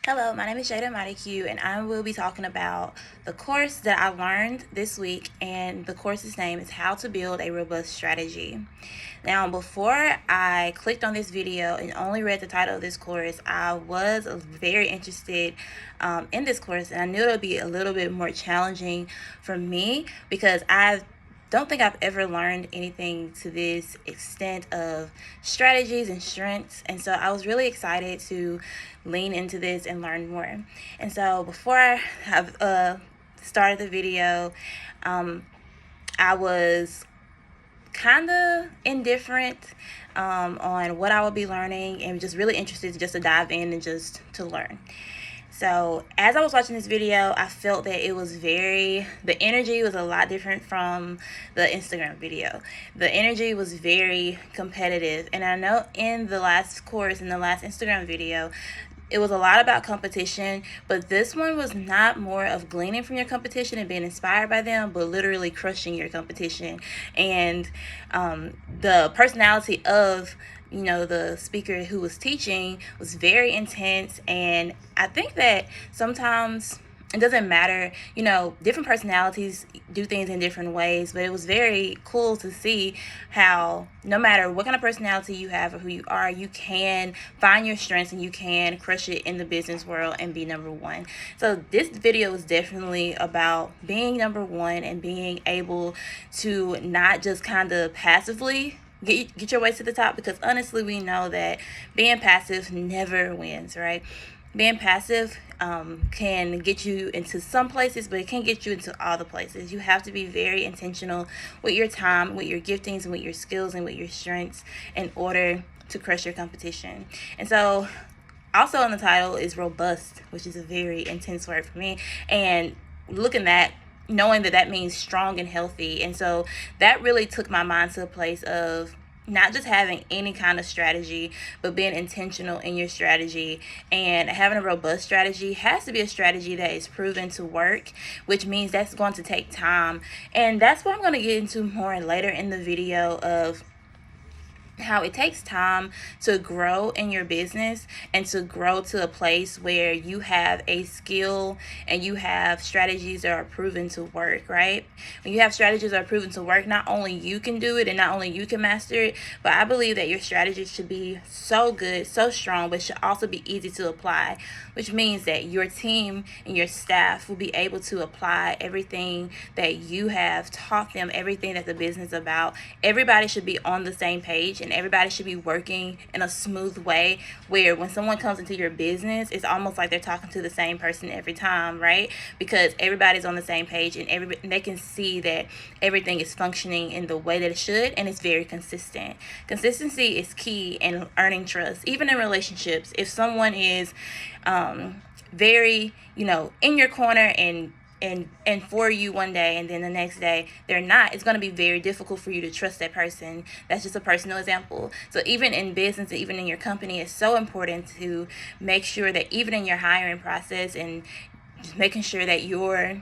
Hello, my name is Jada Montague, and I will be talking about the course that I learned this week, and the course's name is How to Build a Robust Strategy. Now, before I clicked on this video and only read the title of this course, I was very interested in this course, and I knew it would be a little bit more challenging for me because I don't think I've ever learned anything to this extent of strategies and strengths. And so I was really excited to lean into this and learn more. And so before I have started the video, I was kind of indifferent on what I would be learning and just really interested just to dive in and just to learn. So as I was watching this video, I felt that the energy was a lot different from the Instagram video. The energy was very competitive. And I know in the last Instagram video, it was a lot about competition, but this one was not more of gleaning from your competition and being inspired by them, but literally crushing your competition. And the personality of the speaker who was teaching was very intense. And I think that sometimes it doesn't matter, different personalities do things in different ways, but it was very cool to see how no matter what kind of personality you have or who you are, you can find your strengths and you can crush it in the business world and be number one. So this video is definitely about being number one and being able to not just kind of passively get your way to the top, because honestly we know that being passive never wins, right? Being passive can get you into some places, but it can't get you into all the places. You have to be very intentional with your time, with your giftings, and with your skills and with your strengths in order to crush your competition. And so also on the title is robust, which is a very intense word for me. And looking at knowing that means strong and healthy. And so that really took my mind to a place of not just having any kind of strategy, but being intentional in your strategy. And having a robust strategy has to be a strategy that is proven to work, which means that's going to take time. And that's what I'm going to get into more later in the video of how it takes time to grow in your business and to grow to a place where you have a skill and you have strategies that are proven to work, right? When you have strategies that are proven to work, not only you can do it and not only you can master it, but I believe that your strategies should be so good, so strong, but should also be easy to apply, which means that your team and your staff will be able to apply everything that you have taught them, everything that the business is about. Everybody should be on the same page and everybody should be working in a smooth way where when someone comes into your business, it's almost like they're talking to the same person every time, right? Because everybody's on the same page and they can see that everything is functioning in the way that it should, and it's very consistent. Consistency is key in earning trust, even in relationships. If someone is very, in your corner and for you one day and then the next day they're not, it's going to be very difficult for you to trust that person. That's just a personal example. So even in business, even in your company, it's so important to make sure that even in your hiring process and just making sure that your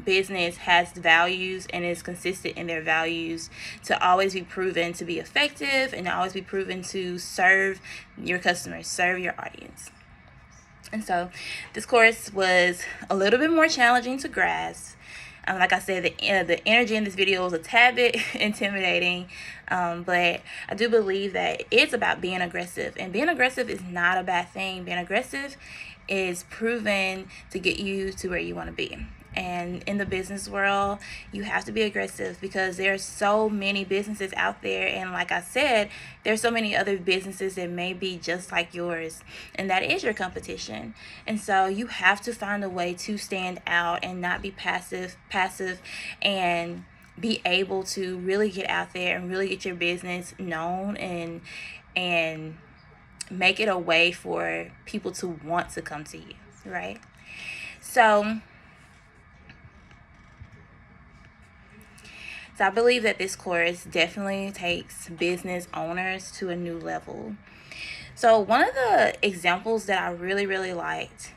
business has values and is consistent in their values, to always be proven to be effective and to always be proven to serve your customers, serve your audience. And so this course was a little bit more challenging to grasp. Like I said, the energy in this video was a tad bit intimidating, but I do believe that it's about being aggressive. And being aggressive is not a bad thing. Being aggressive is proven to get you to where you want to be. And in the business world, you have to be aggressive because there are so many businesses out there. And like I said, there's so many other businesses that may be just like yours. And that is your competition. And so you have to find a way to stand out and not be passive, and be able to really get out there and really get your business known and make it a way for people to want to come to you, right? So I believe that this course definitely takes business owners to a new level. So one of the examples that I really, really liked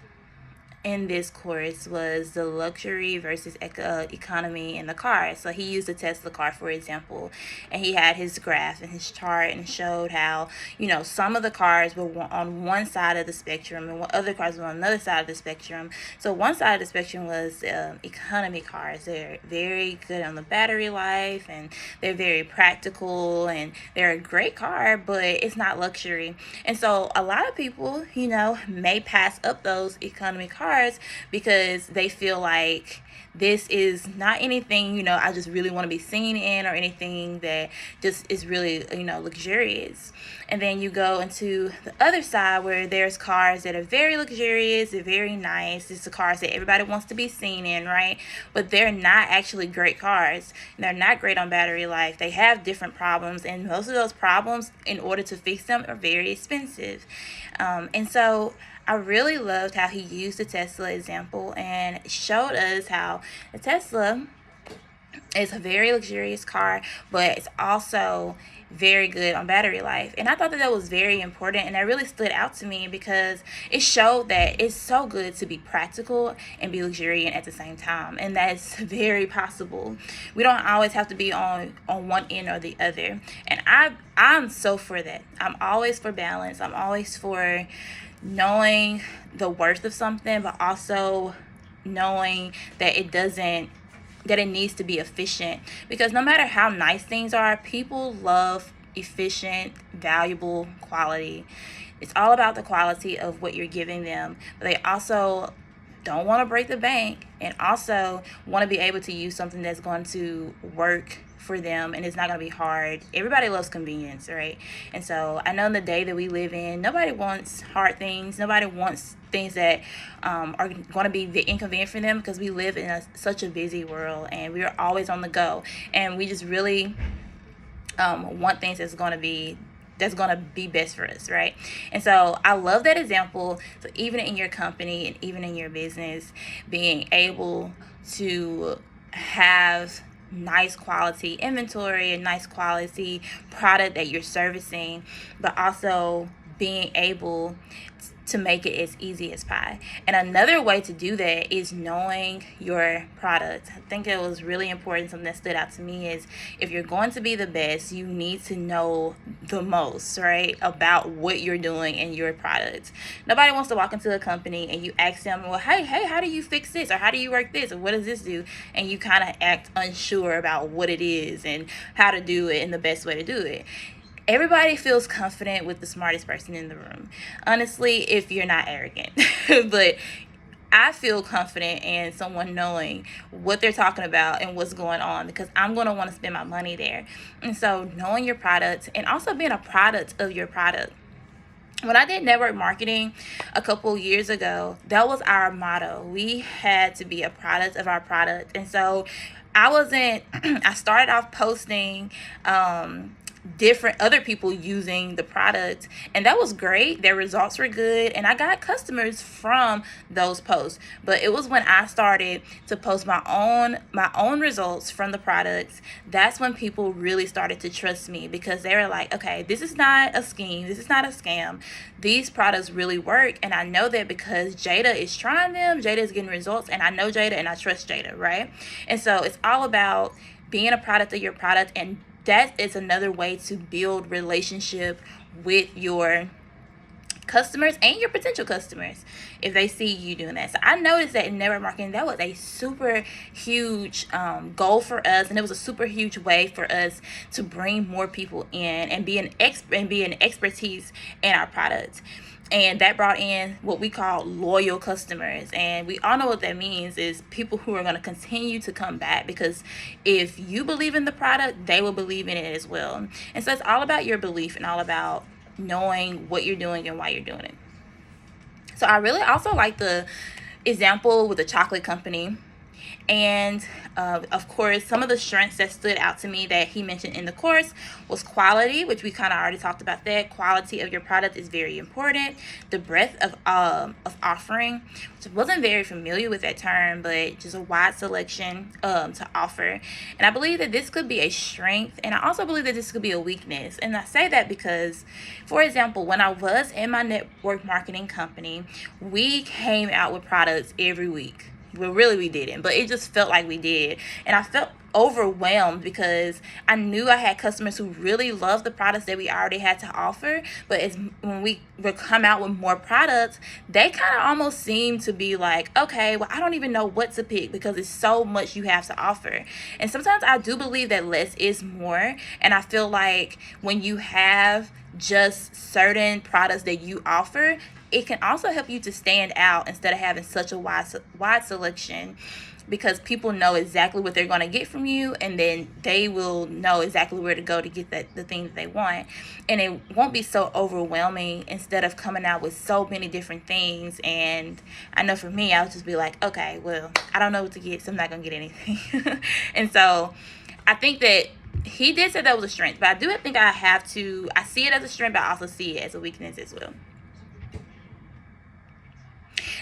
in this course was the luxury versus economy in the car. So he used the Tesla car, for example, and he had his graph and his chart and showed how, some of the cars were on one side of the spectrum and other cars were on another side of the spectrum. So one side of the spectrum was economy cars. They're very good on the battery life and they're very practical and they're a great car, but it's not luxury. And so a lot of people, may pass up those economy cars because they feel like this is not anything, I just really want to be seen in, or anything that just is really, luxurious. And then you go into the other side where there's cars that are very luxurious, they're very nice. It's the cars that everybody wants to be seen in, right? But they're not actually great cars. They're not great on battery life. They have different problems, and most of those problems, in order to fix them, are very expensive. And so I really loved how he used the Tesla example and showed us how the Tesla is a very luxurious car, but it's also very good on battery life. And I thought that was very important, and that really stood out to me because it showed that it's so good to be practical and be luxuriant at the same time, and that's very possible. We don't always have to be on one end or the other, and I'm so for that. I'm always for balance. I'm always for knowing the worth of something, but also knowing that it needs to be efficient, because no matter how nice things are, people love efficient, valuable quality. It's all about the quality of what you're giving them, but they also don't want to break the bank and also want to be able to use something that's going to work for them and it's not going to be hard. Everybody loves convenience, right? And so I know in the day that we live in, nobody wants hard things. Nobody wants things that are going to be inconvenient for them, because we live in such a busy world and we're always on the go, and we just really want things that's going to be best for us, right? And so I love that example. So even in your company and even in your business, being able to have nice quality inventory and nice quality product that you're servicing, but also being able to make it as easy as pie. And another way to do that is knowing your product. I think it was really important. Something that stood out to me is, if you're going to be the best, you need to know the most, right, about what you're doing in your product. Nobody wants to walk into a company and you ask them, well, hey, how do you fix this, or how do you work this, or what does this do, and you kind of act unsure about what it is and how to do it and the best way to do it. Everybody feels confident with the smartest person in the room, honestly, if you're not arrogant. But I feel confident in someone knowing what they're talking about and what's going on, because I'm going to want to spend my money there. And so knowing your product and also being a product of your product. When I did network marketing a couple years ago, that was our motto. We had to be a product of our product. And so I started off posting different other people using the product, and that was great. Their results were good, and I got customers from those posts. But it was when I started to post my own results from the products, that's when people really started to trust me, because they were like, okay, this is not a scheme, this is not a scam, these products really work, and I know that because Jada is trying them, Jada is getting results, and I know Jada and I trust Jada, right? And so it's all about being a product of your product, and that is another way to build relationship with your customers and your potential customers if they see you doing that. So I noticed that in network marketing, that was a super huge goal for us, and it was a super huge way for us to bring more people in and be an expertise in our product. And that brought in what we call loyal customers. And we all know what that means, is people who are going to continue to come back, because if you believe in the product, they will believe in it as well. And so it's all about your belief and all about knowing what you're doing and why you're doing it. So I really also like the example with the chocolate company. And of course, some of the strengths that stood out to me that he mentioned in the course was quality, which we kind of already talked about. That quality of your product is very important. The breadth of offering, which I wasn't very familiar with that term, but just a wide selection to offer. And I believe that this could be a strength, and I also believe that this could be a weakness. And I say that because, for example, when I was in my network marketing company, we came out with products every week. Well, really, we didn't, but it just felt like we did. And I felt overwhelmed because I knew I had customers who really loved the products that we already had to offer. But when we would come out with more products, they kind of almost seemed to be like, okay, well, I don't even know what to pick because it's so much you have to offer. And sometimes I do believe that less is more. And I feel like when you have just certain products that you offer, it can also help you to stand out instead of having such a wide selection, because people know exactly what they're going to get from you, and then they will know exactly where to go to get the thing that they want, and it won't be so overwhelming instead of coming out with so many different things. And I know for me, I'll just be like, okay, well, I don't know what to get, so I'm not going to get anything. And so I think that he did say that was a strength, but I do think I see it as a strength, but I also see it as a weakness as well.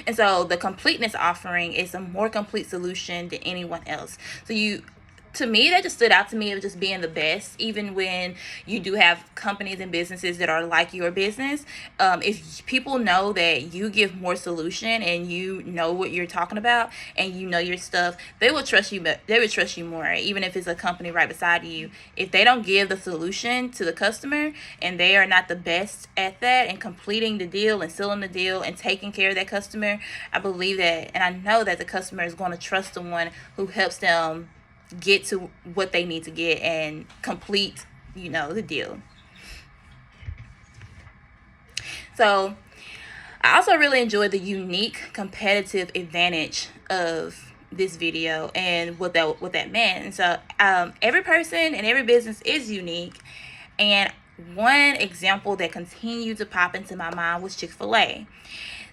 And so the completeness offering is a more complete solution than anyone else. To me, that just stood out to me of just being the best, even when you do have companies and businesses that are like your business. If people know that you give more solution and you know what you're talking about and you know your stuff, they will trust you. But they would trust you more, even if it's a company right beside you. If they don't give the solution to the customer and they are not the best at that and completing the deal and sealing the deal and taking care of that customer, I believe that, and I know that the customer is going to trust the one who helps them get to what they need to get and complete, the deal. So I also really enjoyed the unique competitive advantage of this video and what that meant. And so every person and every business is unique, and one example that continued to pop into my mind was Chick-fil-A.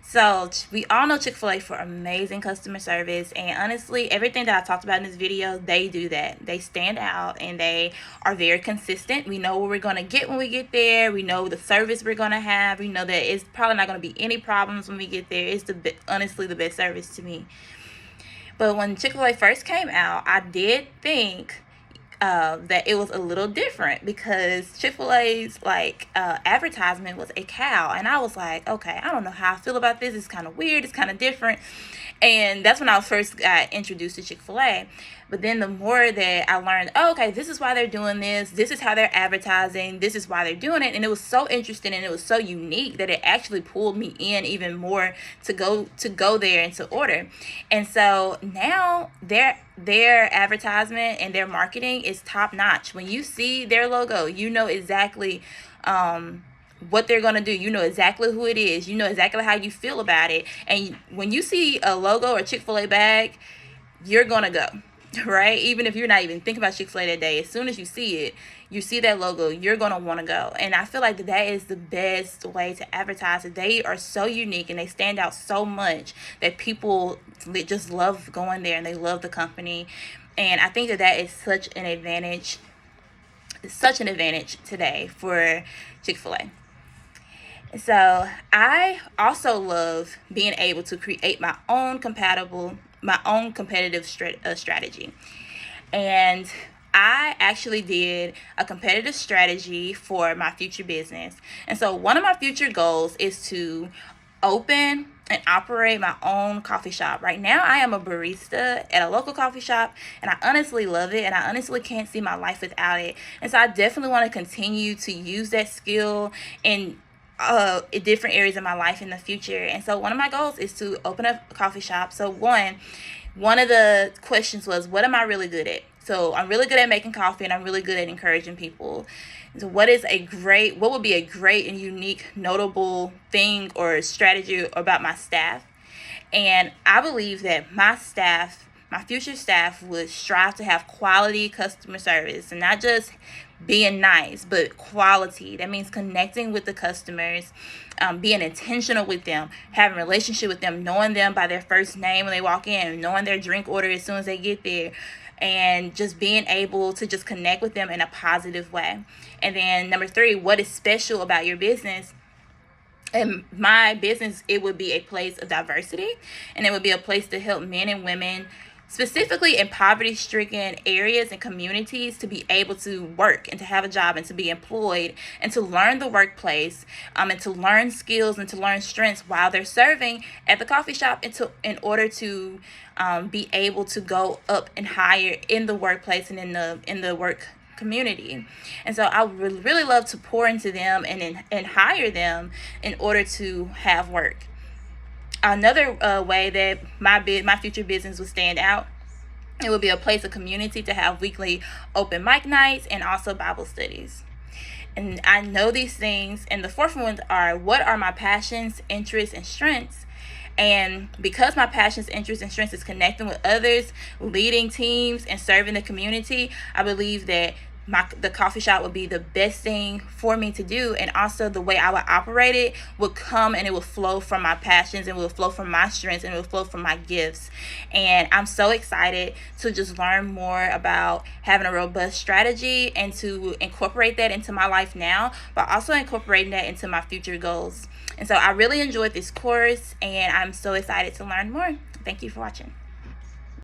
So we all know Chick-fil-A for amazing customer service, and honestly, everything that I talked about in this video, they do that. They stand out and they are very consistent. We know what we're going to get when we get there. We know the service we're going to have. We know that it's probably not going to be any problems when we get there. It's honestly the best service to me. But when Chick-fil-A first came out, I did think that it was a little different, because Chick-fil-A's advertisement was a cow, and I was like, okay, I don't know how I feel about this. It's kind of weird. It's kind of different. And that's when I first got introduced to Chick-fil-A. But then the more that I learned, okay, this is why they're doing this. This is how they're advertising. This is why they're doing it. And it was so interesting and it was so unique that it actually pulled me in even more to go there and to order. And so now their advertisement and their marketing is top notch. When you see their logo, you know exactly what they're going to do. You know exactly who it is. You know exactly how you feel about it. And when you see a logo or Chick-fil-A bag, you're going to go, right? Even if you're not even thinking about Chick-fil-A that day, as soon as you see that logo, you're going to want to go. And I feel like that is the best way to advertise it. They are so unique and they stand out so much that people just love going there and they love the company. And I think that is such an advantage today for Chick-fil-A. So I also love being able to create my own competitive strategy. And I actually did a competitive strategy for my future business. And so one of my future goals is to open and operate my own coffee shop. Right now, I am a barista at a local coffee shop, and I honestly love it, and I honestly can't see my life without it. And so I definitely want to continue to use that skill in different areas of my life in the future. And so one of my goals is to open up a coffee shop. So one of the questions was, what am I really good at? So I'm really good at making coffee, and I'm really good at encouraging people. So what would be a great and unique, notable thing or strategy about my staff? And I believe that my future staff would strive to have quality customer service and not just being nice, but quality. That means connecting with the customers, being intentional with them, having a relationship with them, knowing them by their first name when they walk in, knowing their drink order as soon as they get there, and just being able to just connect with them in a positive way. And then number 3, what is special about your business? In my business, it would be a place of diversity, and it would be a place to help men and women, specifically in poverty-stricken areas and communities, to be able to work and to have a job and to be employed and to learn the workplace, and to learn skills and to learn strengths while they're serving at the coffee shop, in order to be able to go up and higher in the workplace and in the work community. And so I would really love to pour into them and hire them in order to have work. Another way that my future business would stand out, it would be a place of community to have weekly open mic nights and also Bible studies. And I know these things. And the fourth one are, what are my passions, interests, and strengths? And because my passions, interests, and strengths is connecting with others, leading teams, and serving the community, I believe that the coffee shop would be the best thing for me to do. And also the way I would operate it would come and it will flow from my passions, and it will flow from my strengths, and it will flow from my gifts. And I'm so excited to just learn more about having a robust strategy and to incorporate that into my life now, but also incorporating that into my future goals. And so I really enjoyed this course, and I'm so excited to learn more. Thank you for watching.